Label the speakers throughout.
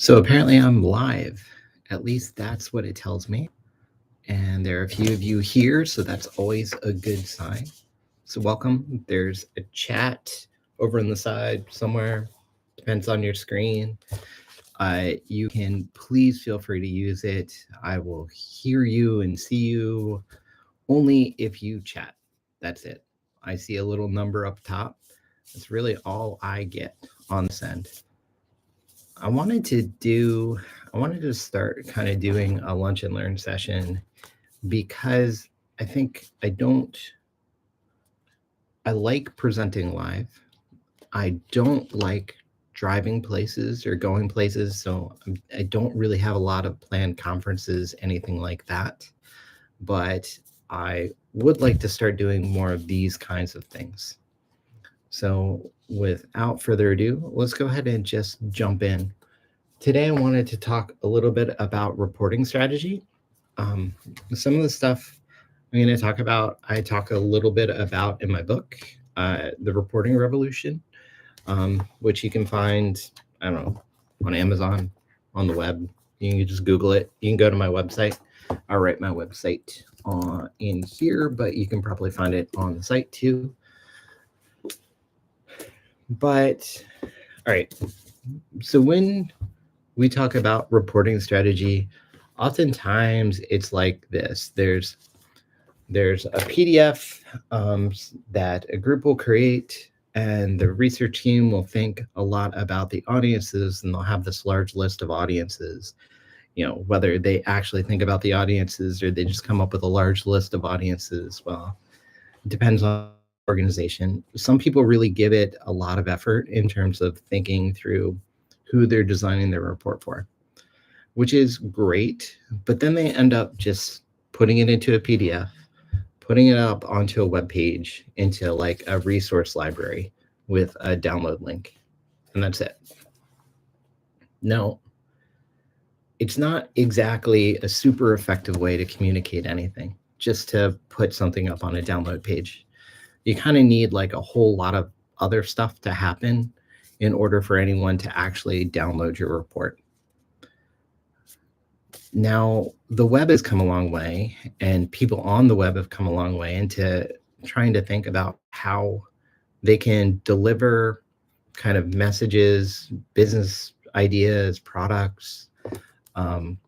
Speaker 1: So apparently I'm live. At least that's what it tells me. And there are a few of you here, so that's always a good sign. So welcome. There's a chat over on the side somewhere. Depends on your screen. You can please feel free to use it. I will hear you and see you only if you chat. That's it. I see a little number up top. That's really all I get on this end. I wanted to do, I wanted to start kind of doing a lunch and learn session because I think I like presenting live. I don't like driving places or going places. So I don't really have a lot of planned conferences, anything like that. But I would like to start doing more of these kinds of things. So without further ado, let's go ahead and just jump in. Today, I wanted to talk a little bit about reporting strategy. Um, some of the stuff I'm going to talk about, I talk a little bit about in my book, The Reporting Revolution, which you can find, I don't know, on Amazon, on the web. You can just Google it. You can go to my website. I'll write my website in here, but you can probably find it on the site too. But, all right. So when we talk about reporting strategy, oftentimes it's like this. There's a PDF that a group will create, and the research team will think a lot about the audiences, and they'll have this large list of audiences. You know, whether they actually think about the audiences or they just come up with a large list of audiences, well, it depends on the organization. Some people really give it a lot of effort in terms of thinking through who they're designing their report for, which is great, but then they end up just putting it into a PDF, putting it up onto a web page, into like a resource library with a download link, and that's it. No, it's not exactly a super effective way to communicate anything, just to put something up on a download page. You kind of need like a whole lot of other stuff to happen in order for anyone to actually download your report. Now, the web has come a long way, and people on the web have come a long way into trying to think about how they can deliver kind of messages, business ideas, products, um,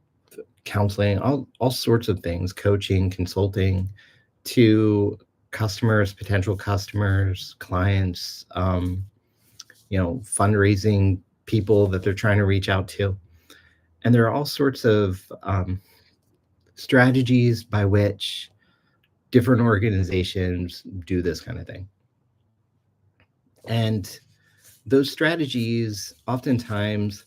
Speaker 1: counseling, all sorts of things, coaching, consulting to customers, potential customers, clients, fundraising people that they're trying to reach out to. And there are all sorts of strategies by which different organizations do this kind of thing. And those strategies, oftentimes,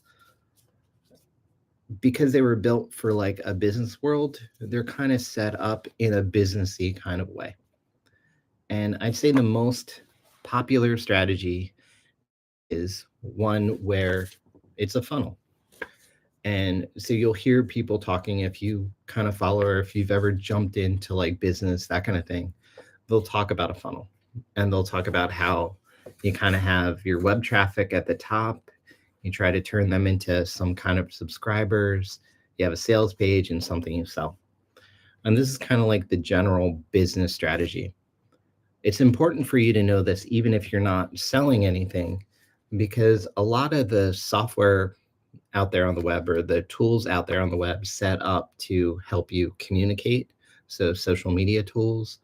Speaker 1: because they were built for like a business world, they're kind of set up in a businessy kind of way. And I'd say the most popular strategy is one where it's a funnel. And so you'll hear people talking, if you kind of follow, or if you've ever jumped into like business, that kind of thing, they'll talk about a funnel, and they'll talk about how you kind of have your web traffic at the top. You try to turn them into some kind of subscribers. You have a sales page and something you sell. And this is kind of like the general business strategy. It's important for you to know this, even if you're not selling anything, because a lot of the software out there on the web, or the tools out there on the web, set up to help you communicate. So social media tools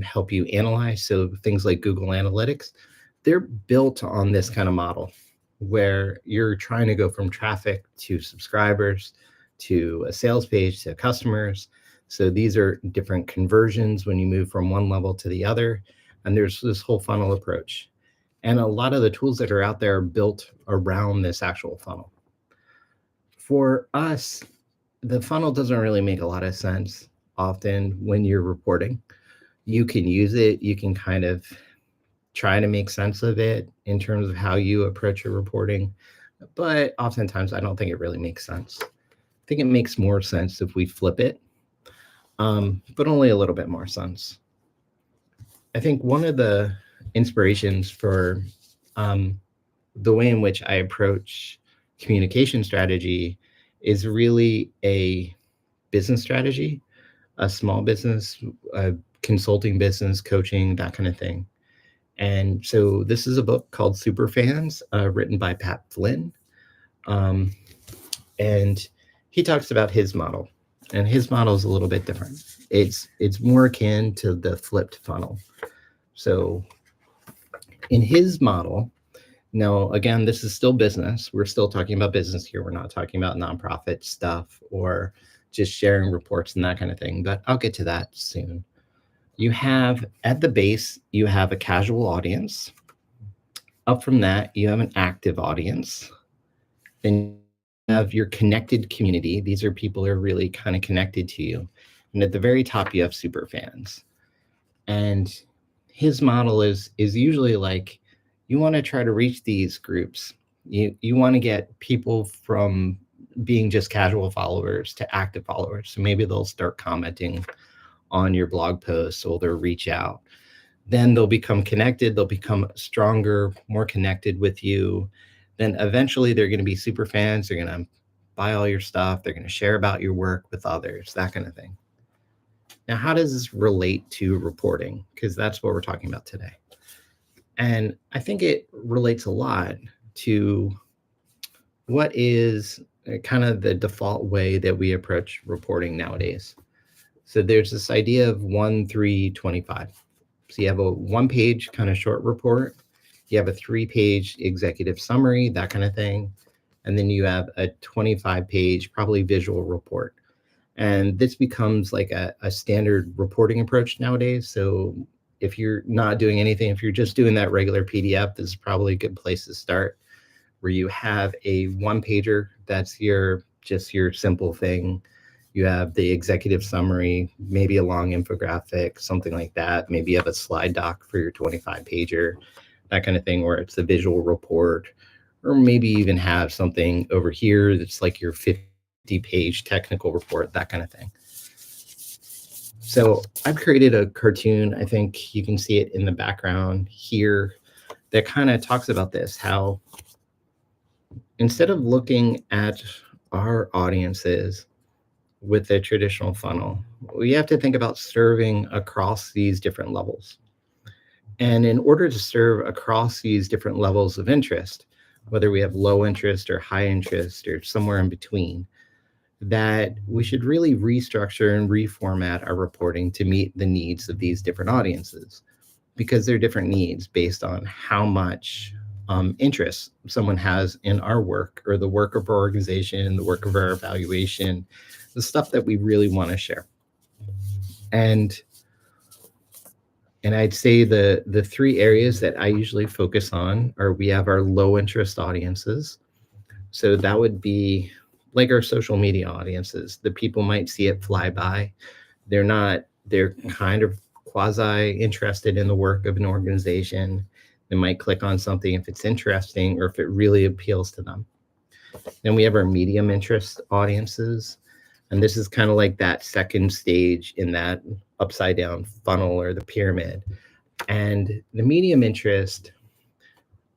Speaker 1: help you analyze. So things like Google Analytics, they're built on this kind of model where you're trying to go from traffic to subscribers to a sales page to customers. So these are different conversions when you move from one level to the other. And there's this whole funnel approach. And a lot of the tools that are out there are built around this actual funnel. For us, the funnel doesn't really make a lot of sense often when you're reporting. You can use it, you can kind of try to make sense of it in terms of how you approach your reporting, but oftentimes I don't think it really makes sense. I think it makes more sense if we flip it, but only a little bit more sense. I think one of the inspirations for the way in which I approach communication strategy is really a business strategy, a small business, a consulting business, coaching, that kind of thing. And so this is a book called Superfans, written by Pat Flynn. Um, and he talks about his model. And his model is a little bit different. It's more akin to the flipped funnel. So in his model, now again, this is still business. We're still talking about business here. We're not talking about nonprofit stuff or just sharing reports and that kind of thing, but I'll get to that soon. You have at the base, you have a casual audience. Up from that, you have an active audience. Then you have your connected community. These are people who are really kind of connected to you. And at the very top, you have super fans. And his model is usually like, you want to try to reach these groups. You want to get people from being just casual followers to active followers. So maybe they'll start commenting on your blog posts, or they'll reach out. Then they'll become connected. They'll become stronger, more connected with you. Then eventually they're going to be super fans. They're going to buy all your stuff. They're going to share about your work with others, that kind of thing. Now, how does this relate to reporting? Because that's what we're talking about today. And I think it relates a lot to what is kind of the default way that we approach reporting nowadays. So there's this idea of 1-3-25. So you have a 1-page kind of short report. You have a 3-page executive summary, that kind of thing. And then you have a 25-page, probably visual report. And this becomes like a standard reporting approach nowadays. So if you're not doing anything, if you're just doing that regular PDF, this is probably a good place to start, where you have a 1-pager. That's just your simple thing. You have the executive summary, maybe a long infographic, something like that. Maybe you have a slide doc for your 25-pager, that kind of thing, where it's a visual report, or maybe even have something over here that's like your 50-page technical report, that kind of thing. So I've created a cartoon. I think you can see it in the background here that kind of talks about this, how instead of looking at our audiences with a traditional funnel, we have to think about serving across these different levels. And in order to serve across these different levels of interest, whether we have low interest or high interest or somewhere in between, that we should really restructure and reformat our reporting to meet the needs of these different audiences, because they're different needs based on how much interest someone has in our work, or the work of our organization, the work of our evaluation, the stuff that we really want to share. And I'd say the 3 areas that I usually focus on are, we have our low interest audiences. So that would be like our social media audiences. The people might see it fly by. They're kind of quasi interested in the work of an organization. They might click on something if it's interesting or if it really appeals to them. Then we have our medium interest audiences. And this is kind of like that second stage in that upside down funnel or the pyramid. And the medium interest,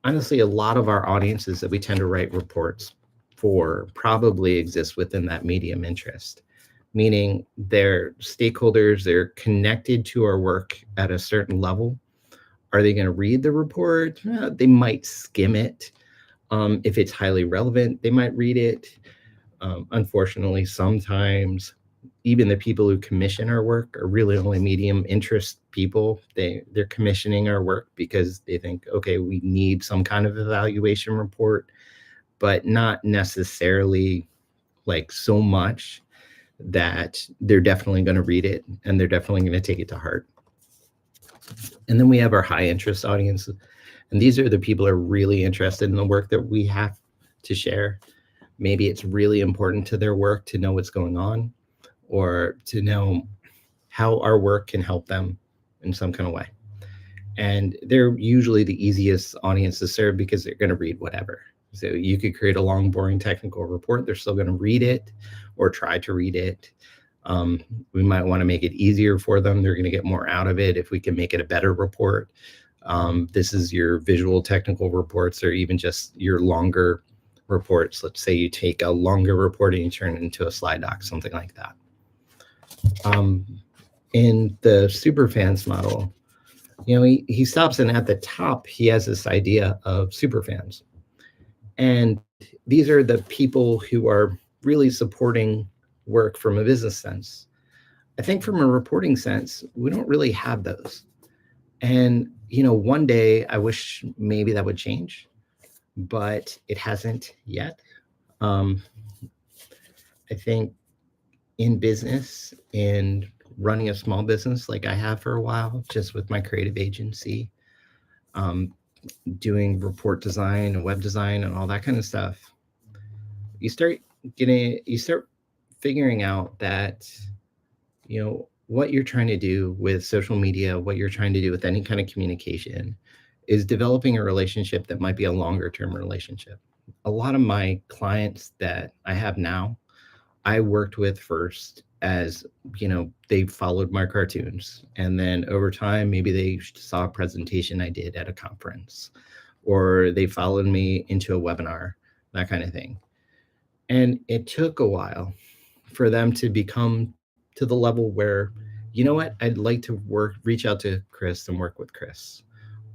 Speaker 1: honestly, a lot of our audiences that we tend to write reports for probably exist within that medium interest, meaning they're stakeholders, they're connected to our work at a certain level. Are they going to read the report? They might skim it. If it's highly relevant, they might read it. Unfortunately, sometimes even the people who commission our work are really only medium interest people. They're commissioning our work because they think, okay, we need some kind of evaluation report, but not necessarily like so much that they're definitely going to read it and they're definitely going to take it to heart. And then we have our high interest audience. And these are the people who are really interested in the work that we have to share. Maybe it's really important to their work to know what's going on, or to know how our work can help them in some kind of way. And they're usually the easiest audience to serve because they're going to read whatever. So you could create a long, boring technical report. They're still going to read it or try to read it. We might want to make it easier for them. They're going to get more out of it if we can make it a better report. This is your visual technical reports, or even just your longer reports. Let's say you take a longer report and you turn it into a slide doc, something like that. In the superfans model, he stops, and at the top, he has this idea of superfans. And these are the people who are really supporting work from a business sense. I think from a reporting sense, we don't really have those. And, one day I wish maybe that would change, but it hasn't yet. I think in business and running a small business like I have for a while, just with my creative agency, doing report design and web design and all that kind of stuff, you start figuring out that, what you're trying to do with social media, what you're trying to do with any kind of communication is developing a relationship that might be a longer term relationship. A lot of my clients that I have now, I worked with first as, they followed my cartoons. And then over time, maybe they saw a presentation I did at a conference, or they followed me into a webinar, that kind of thing. And it took a while for them to become to the level where, I'd like to reach out to Chris and work with Chris,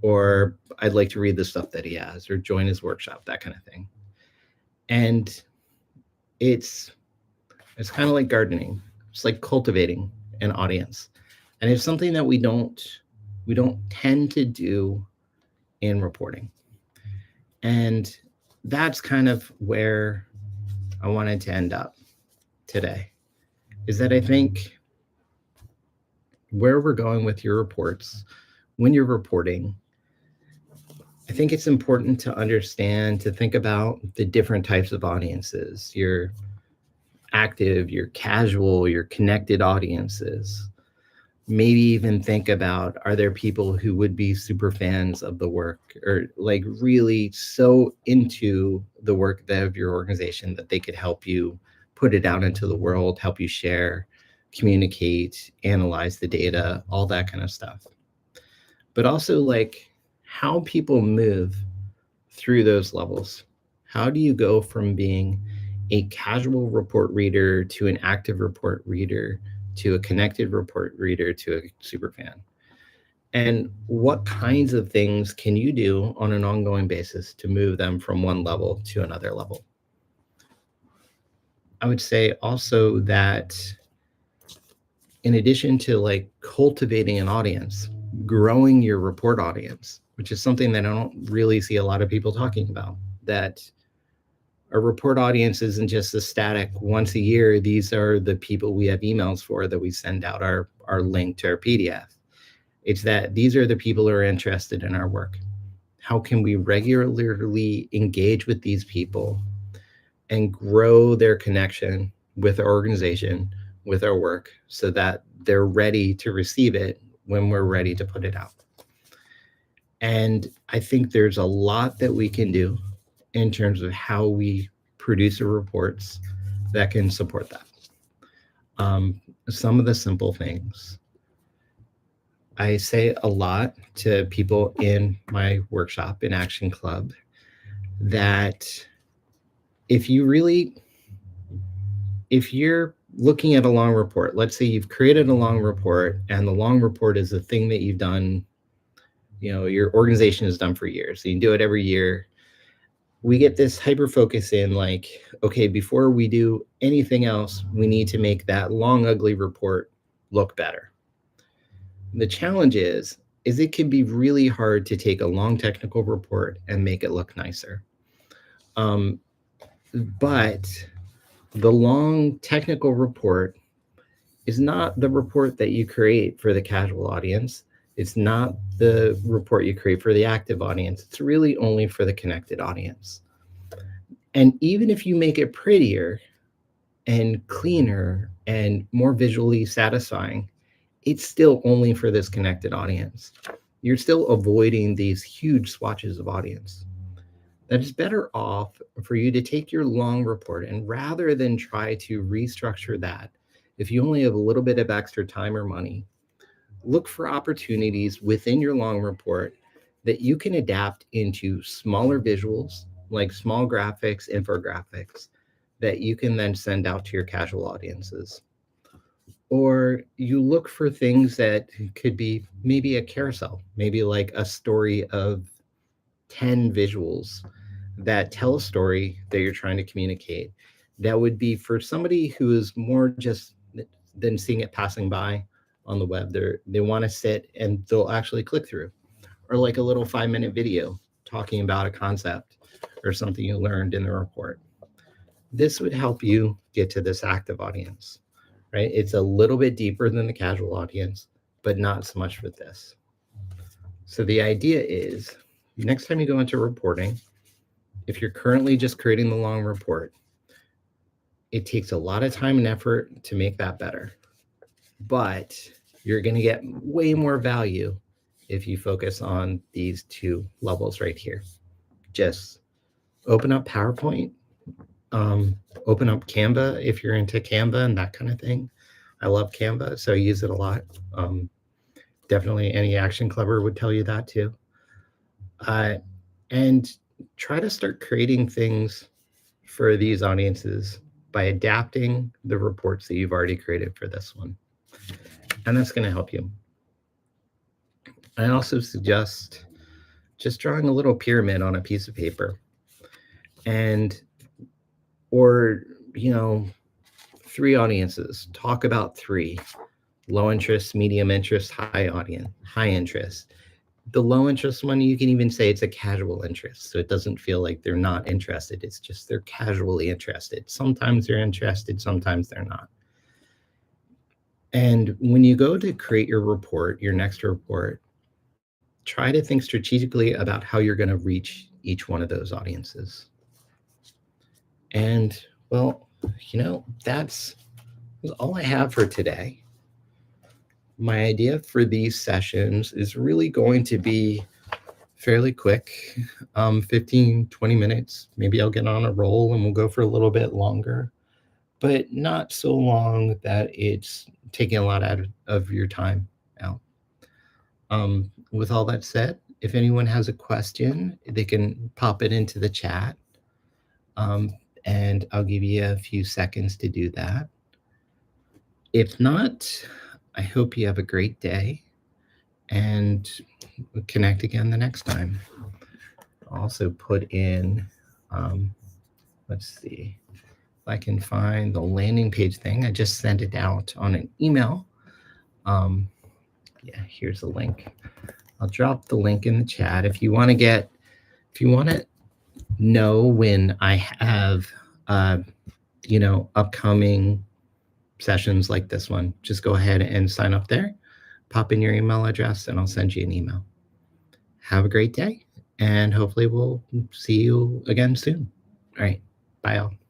Speaker 1: or I'd like to read the stuff that he has or join his workshop, that kind of thing. And it's kind of like gardening. It's like cultivating an audience. And it's something that we don't tend to do in reporting. And that's kind of where I wanted to end up today, is that I think where we're going with your reports, when you're reporting, I think it's important to understand, to think about the different types of audiences, your active, your casual, your connected audiences. Maybe even think about, are there people who would be super fans of the work, or like really so into the work of your organization that they could help you put it out into the world, help you share, communicate, analyze the data, all that kind of stuff. But also like how people move through those levels. How do you go from being a casual report reader to an active report reader to a connected report reader to a super fan? And what kinds of things can you do on an ongoing basis to move them from one level to another level? I would say also that in addition to like cultivating an audience, growing your report audience, which is something that I don't really see a lot of people talking about, that a report audience isn't just a static once a year. These are the people we have emails for that we send out our link to our PDF. It's that these are the people who are interested in our work. How can we regularly engage with these people and grow their connection with our organization, with our work, so that they're ready to receive it when we're ready to put it out? And I think there's a lot that we can do in terms of how we produce our reports that can support that. Some of the simple things. I say a lot to people in my workshop in Action Club that if you're looking at a long report, let's say you've created a long report and the long report is a thing that you've done, your organization has done for years. So you can do it every year. We get this hyper focus in like, okay, before we do anything else, we need to make that long, ugly report look better. The challenge is it can be really hard to take a long technical report and make it look nicer. But the long technical report is not the report that you create for the casual audience. It's not the report you create for the active audience. It's really only for the connected audience. And even if you make it prettier and cleaner and more visually satisfying, it's still only for this connected audience. You're still avoiding these huge swatches of audience. That is better off for you to take your long report, and rather than try to restructure that, if you only have a little bit of extra time or money, look for opportunities within your long report that you can adapt into smaller visuals like small graphics, infographics that you can then send out to your casual audiences. Or you look for things that could be maybe a carousel, maybe like a story of 10 visuals that tell a story that you're trying to communicate. That would be for somebody who is more just than seeing it passing by on the web. They want to sit and they'll actually click through, or like a little 5-minute video talking about a concept or something you learned in the report. This would help you get to this active audience, right? It's a little bit deeper than the casual audience, but not so much with this. So the idea is next time you go into reporting, if you're currently just creating the long report, it takes a lot of time and effort to make that better. But you're going to get way more value if you focus on these two levels right here. Just open up PowerPoint, open up Canva if you're into Canva and that kind of thing. I love Canva, so I use it a lot. Definitely any Action Clubber would tell you that too. And try to start creating things for these audiences by adapting the reports that you've already created for this one. And that's going to help you. I also suggest just drawing a little pyramid on a piece of paper or 3 audiences. Talk about 3: low interest, medium interest, high interest. The low interest one, you can even say it's a casual interest. So it doesn't feel like they're not interested. It's just they're casually interested. Sometimes they're interested, sometimes they're not. And when you go to create your report, your next report, try to think strategically about how you're going to reach each one of those audiences. And well, that's all I have for today. My idea for these sessions is really going to be fairly quick, 15, 20 minutes. Maybe I'll get on a roll and we'll go for a little bit longer, but not so long that it's taking a lot out of your time out. With all that said, if anyone has a question, they can pop it into the chat, and I'll give you a few seconds to do that. If not, I hope you have a great day, and we'll connect again the next time. I'll also put in, let's see if I can find the landing page thing. I just sent it out on an email. Yeah, here's the link. I'll drop the link in the chat. If you want to know when I have, upcoming sessions like this one, just go ahead and sign up there, pop in your email address, and I'll send you an email. Have a great day, and hopefully we'll see you again soon. All right, bye all.